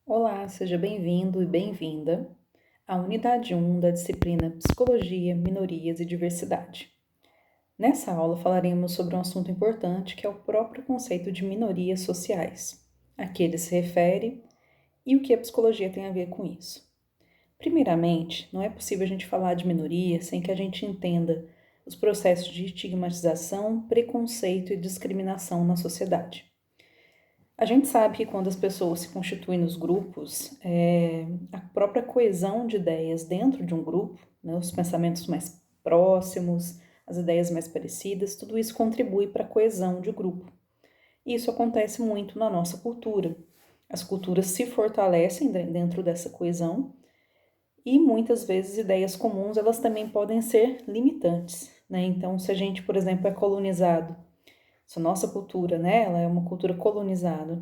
Olá, seja bem-vindo e bem-vinda à unidade 1 da disciplina Psicologia, Minorias e Diversidade. Nessa aula falaremos sobre um assunto importante que é o próprio conceito de minorias sociais, a que ele se refere e o que a psicologia tem a ver com isso. Primeiramente, não é possível a gente falar de minoria sem que a gente entenda os processos de estigmatização, preconceito e discriminação na sociedade. A gente sabe que quando as pessoas se constituem nos grupos, a própria coesão de ideias dentro de um grupo, né, os pensamentos mais próximos, as ideias mais parecidas, tudo isso contribui para a coesão de grupo. E isso acontece muito na nossa cultura. As culturas se fortalecem dentro dessa coesão e muitas vezes ideias comuns elas também podem ser limitantes, né? Então, se a gente, por exemplo, é colonizado, se a nossa cultura, né, ela é uma cultura colonizada,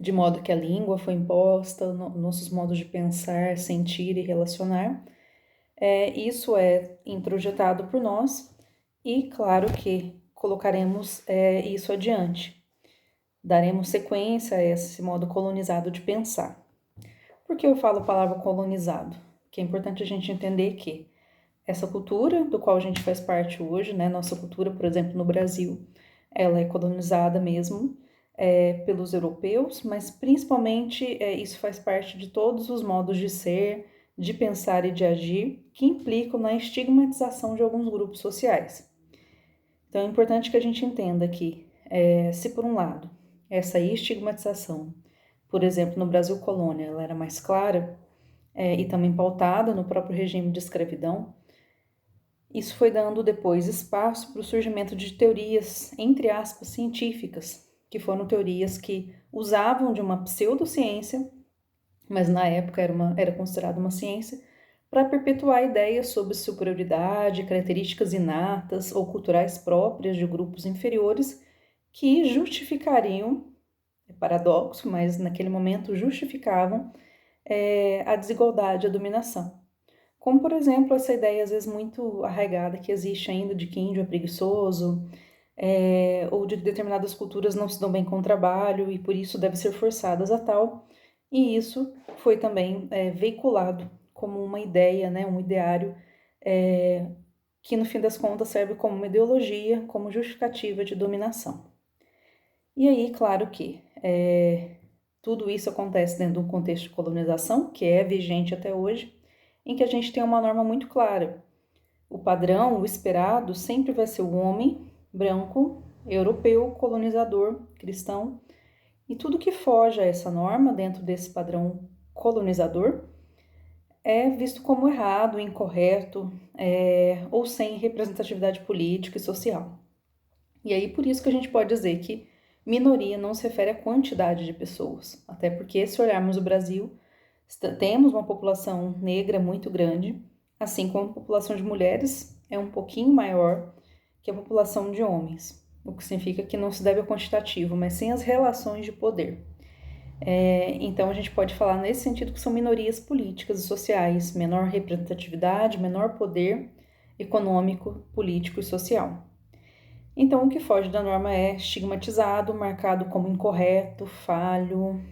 de modo que a língua foi imposta, nossos modos de pensar, sentir e relacionar. Isso é introjetado por nós e, claro, que colocaremos isso adiante. Daremos sequência a esse modo colonizado de pensar. Por que eu falo a palavra colonizado? Que é importante a gente entender que essa cultura do qual a gente faz parte hoje, né, nossa cultura, por exemplo, no Brasil, ela é colonizada mesmo, pelos europeus, mas principalmente isso faz parte de todos os modos de ser, de pensar e de agir que implicam na estigmatização de alguns grupos sociais. Então é importante que a gente entenda que, se por um lado, essa estigmatização, por exemplo, no Brasil colônia, ela era mais clara e também pautada no próprio regime de escravidão, isso foi dando depois espaço para o surgimento de teorias, entre aspas, científicas, que foram teorias que usavam de uma pseudociência, mas na época era considerada uma ciência, para perpetuar ideias sobre superioridade, características inatas ou culturais próprias de grupos inferiores que justificariam, é paradoxo, mas naquele momento justificavam a desigualdade, a dominação. Como, por exemplo, essa ideia às vezes muito arraigada que existe ainda de que índio é preguiçoso, ou de que determinadas culturas não se dão bem com o trabalho e por isso devem ser forçadas a tal. E isso foi também veiculado como uma ideia, né, um ideário que no fim das contas serve como uma ideologia, como justificativa de dominação. E aí, claro que tudo isso acontece dentro de um contexto de colonização, que é vigente até hoje, em que a gente tem uma norma muito clara. O padrão, o esperado, sempre vai ser o homem branco, europeu, colonizador, cristão, e tudo que foge a essa norma dentro desse padrão colonizador é visto como errado, incorreto, ou sem representatividade política e social. E aí por isso que a gente pode dizer que minoria não se refere à quantidade de pessoas, até porque se olharmos o Brasil, temos uma população negra muito grande, assim como a população de mulheres é um pouquinho maior que a população de homens, o que significa que não se deve ao quantitativo, mas sim às relações de poder. Então a gente pode falar nesse sentido que são minorias políticas e sociais, menor representatividade, menor poder econômico, político e social. Então o que foge da norma é estigmatizado, marcado como incorreto, falho,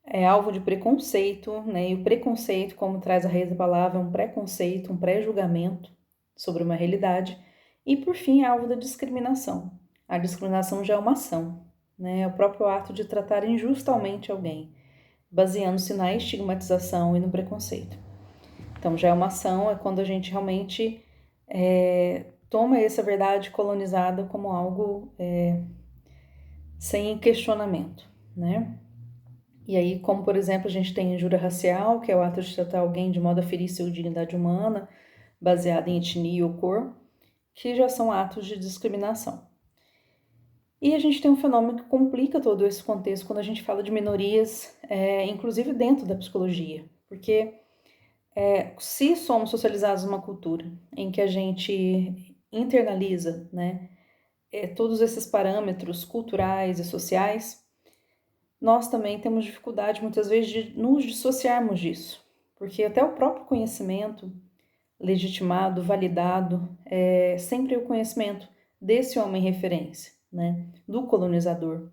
é alvo de preconceito, né? E o preconceito, como traz a raiz da palavra, é um preconceito, um pré-julgamento sobre uma realidade. E, por fim, é alvo da discriminação. A discriminação já é uma ação, né? É o próprio ato de tratar injustamente alguém, baseando-se na estigmatização e no preconceito. Então, já é uma ação, é quando a gente realmente toma essa verdade colonizada como algo sem questionamento, né? E aí, como por exemplo, a gente tem injúria racial, que é o ato de tratar alguém de modo a ferir sua dignidade humana, baseada em etnia ou cor, que já são atos de discriminação. E a gente tem um fenômeno que complica todo esse contexto quando a gente fala de minorias, inclusive dentro da psicologia, porque se somos socializados numa cultura em que a gente internaliza, né, todos esses parâmetros culturais e sociais, nós também temos dificuldade muitas vezes de nos dissociarmos disso, porque até o próprio conhecimento legitimado, validado, é sempre o conhecimento desse homem referência, né, do colonizador.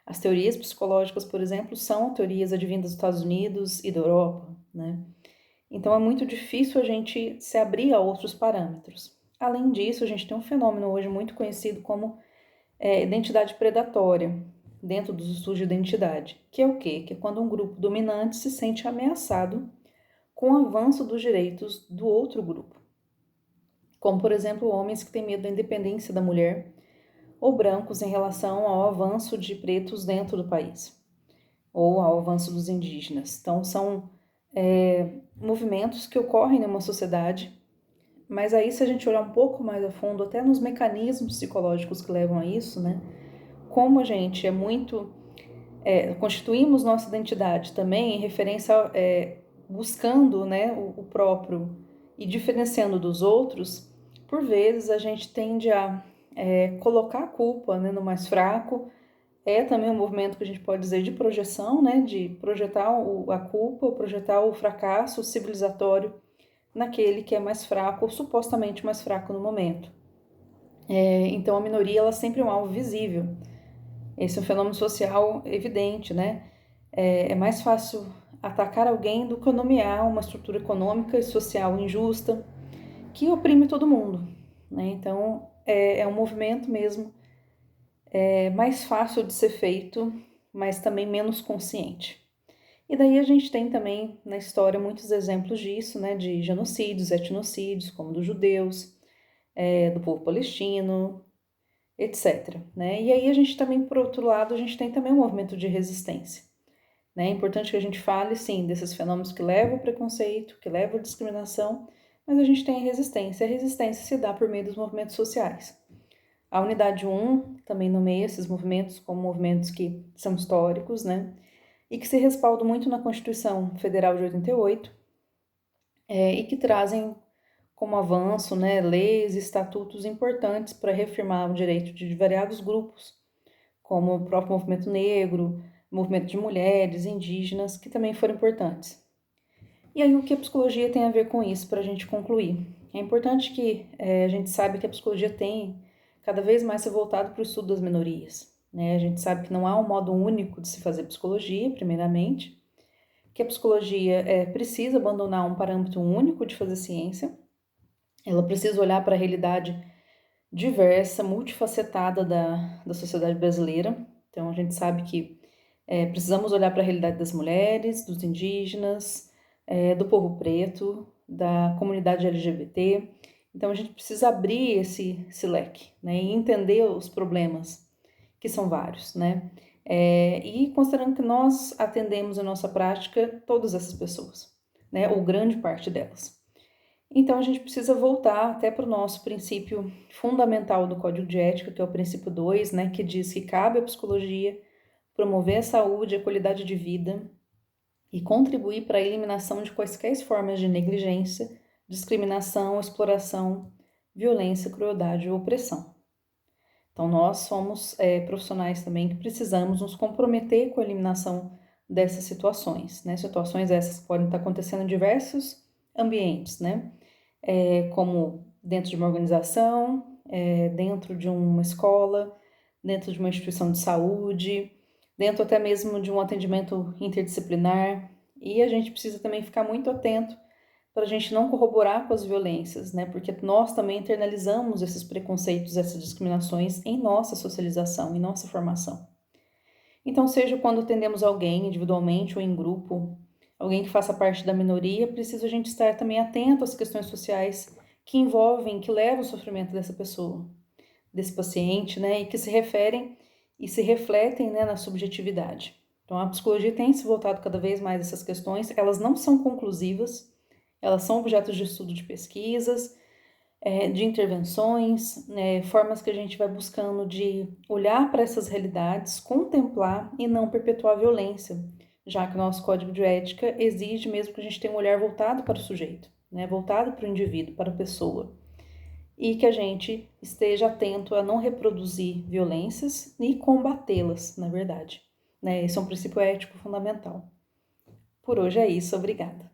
As teorias psicológicas, por exemplo, são teorias advindas dos Estados Unidos e da Europa, né? Então é muito difícil a gente se abrir a outros parâmetros. Além disso, a gente tem um fenômeno hoje muito conhecido como identidade predatória, dentro dos estudos de identidade, que é o quê? Que é quando um grupo dominante se sente ameaçado com o avanço dos direitos do outro grupo. Como, por exemplo, homens que têm medo da independência da mulher, ou brancos em relação ao avanço de pretos dentro do país, ou ao avanço dos indígenas. Então, são movimentos que ocorrem numa sociedade, mas aí, se a gente olhar um pouco mais a fundo, até nos mecanismos psicológicos que levam a isso, né? Como a gente é muito. Constituímos nossa identidade também em referência, buscando, né, o próprio e diferenciando dos outros, por vezes a gente tende a colocar a culpa, né, no mais fraco. É também um movimento que a gente pode dizer de projeção, né, de projetar a culpa, ou projetar o fracasso civilizatório naquele que é mais fraco, ou supostamente mais fraco no momento. Então a minoria ela sempre é um alvo visível. Esse é um fenômeno social evidente, né? É mais fácil atacar alguém do que nomear uma estrutura econômica e social injusta que oprime todo mundo, né? Então é um movimento mesmo mais fácil de ser feito, mas também menos consciente. E daí a gente tem também na história muitos exemplos disso, né? De genocídios, etnocídios, como dos judeus, do povo palestino, etc. Né? E aí a gente também, por outro lado, a gente tem também um movimento de resistência. Né? É importante que a gente fale, sim, desses fenômenos que levam ao preconceito, que levam à discriminação, mas a gente tem a resistência. A resistência se dá por meio dos movimentos sociais. A Unidade 1 também nomeia esses movimentos como movimentos que são históricos, né? E que se respaldam muito na Constituição Federal de 88 e que trazem como avanço, né, leis e estatutos importantes para reafirmar o direito de variados grupos, como o próprio movimento negro, movimento de mulheres, indígenas, que também foram importantes. E aí o que a psicologia tem a ver com isso, para a gente concluir? É importante que a gente saiba que a psicologia tem cada vez mais se voltado para o estudo das minorias. Né? A gente sabe que não há um modo único de se fazer psicologia, primeiramente, que a psicologia precisa abandonar um parâmetro único de fazer ciência, ela precisa olhar para a realidade diversa, multifacetada da sociedade brasileira. Então, a gente sabe que precisamos olhar para a realidade das mulheres, dos indígenas, do povo preto, da comunidade LGBT. Então, a gente precisa abrir esse leque, né, e entender os problemas, que são vários, né? E considerando que nós atendemos em nossa prática todas essas pessoas, né, ou grande parte delas. Então, a gente precisa voltar até para o nosso princípio fundamental do Código de Ética, que é o princípio 2, né, que diz que cabe à psicologia promover a saúde e a qualidade de vida e contribuir para a eliminação de quaisquer formas de negligência, discriminação, exploração, violência, crueldade ou opressão. Então, nós somos profissionais também que precisamos nos comprometer com a eliminação dessas situações, né? Situações essas que podem estar acontecendo em diversos ambientes, né? Como dentro de uma organização, dentro de uma escola, dentro de uma instituição de saúde, dentro até mesmo de um atendimento interdisciplinar. E a gente precisa também ficar muito atento para a gente não corroborar com as violências, né? Porque nós também internalizamos esses preconceitos, essas discriminações em nossa socialização, em nossa formação. Então, seja quando atendemos alguém individualmente ou em grupo, alguém que faça parte da minoria, precisa a gente estar também atento às questões sociais que envolvem, que levam ao sofrimento dessa pessoa, desse paciente, né? E que se referem e se refletem, né, na subjetividade. Então, a psicologia tem se voltado cada vez mais a essas questões, elas não são conclusivas, elas são objetos de estudo de pesquisas, de intervenções, formas que a gente vai buscando de olhar para essas realidades, contemplar e não perpetuar a violência, já que o nosso código de ética exige mesmo que a gente tenha um olhar voltado para o sujeito, né, voltado para o indivíduo, para a pessoa, e que a gente esteja atento a não reproduzir violências e combatê-las, na verdade. Né? Esse é um princípio ético fundamental. Por hoje é isso, obrigada.